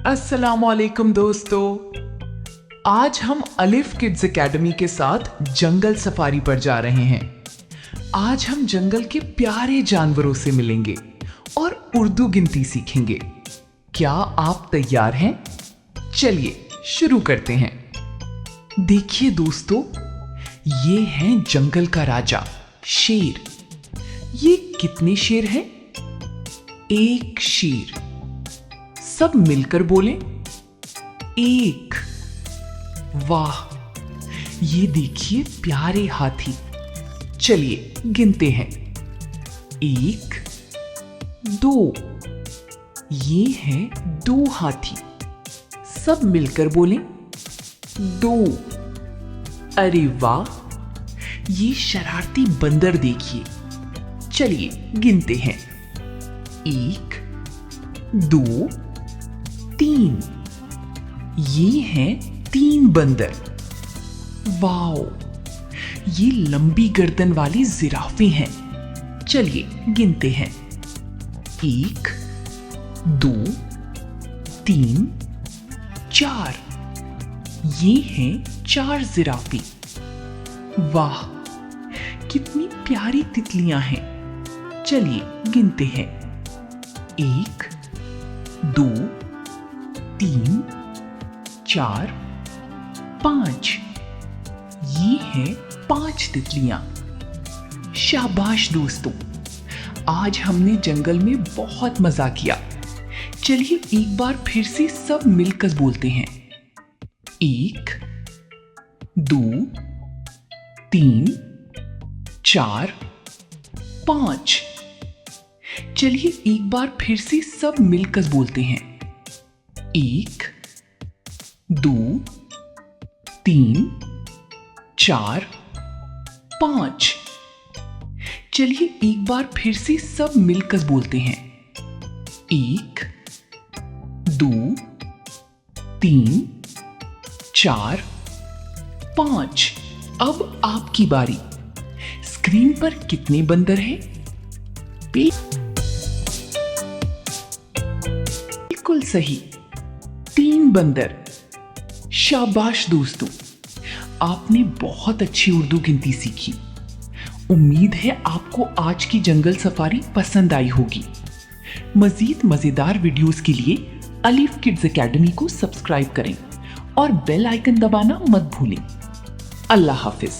अस्सलामुअलैकुम दोस्तों, आज हम अलिफ किड्स एकेडमी के साथ जंगल सफारी पर जा रहे हैं। आज हम जंगल के प्यारे जानवरों से मिलेंगे और उर्दू गिनती सीखेंगे। क्या आप तैयार हैं? चलिए शुरू करते हैं। देखिए दोस्तों, ये है जंगल का राजा शेर। ये कितने शेर हैं? एक शेर। सब मिलकर बोलें, एक। वाह, ये देखिए प्यारे हाथी। चलिए गिनते हैं। एक, दो। ये हैं दो हाथी। सब मिलकर बोलें, दो। अरे वाह, ये शरारती बंदर देखिए। चलिए गिनते हैं। एक, दो, तीन। ये हैं तीन बंदर। वाओ, ये लंबी गर्दन वाली जिराफे हैं। चलिए गिनते हैं। एक, दो, तीन, चार। ये हैं चार जिराफे। वाह, कितनी प्यारी तितलियां हैं। चलिए गिनते हैं। एक, दो, तीन, चार, पांच। ये हैं पांच तितलियां। शाबाश दोस्तों, आज हमने जंगल में बहुत मजा किया। चलिए एक बार फिर से सब मिलकर बोलते हैं। एक, दो, तीन, चार, पांच। चलिए एक बार फिर से सब मिलकर बोलते हैं। एक, दो, तीन, चार, पांच। चलिए एक बार फिर से सब मिलकर बोलते हैं। एक, दो, तीन, चार, पांच। अब आपकी बारी। स्क्रीन पर कितने बंदर हैं? बिल्कुल सही, तीन बंदर। शाबाश दोस्तों, आपने बहुत अच्छी उर्दू गिनती सीखी। उम्मीद है आपको आज की जंगल सफारी पसंद आई होगी। मजीद मजेदार वीडियोस के लिए अलिफ किड्स एकेडमी को सब्सक्राइब करें और बेल आइकन दबाना मत भूलें। अल्लाह हाफिज।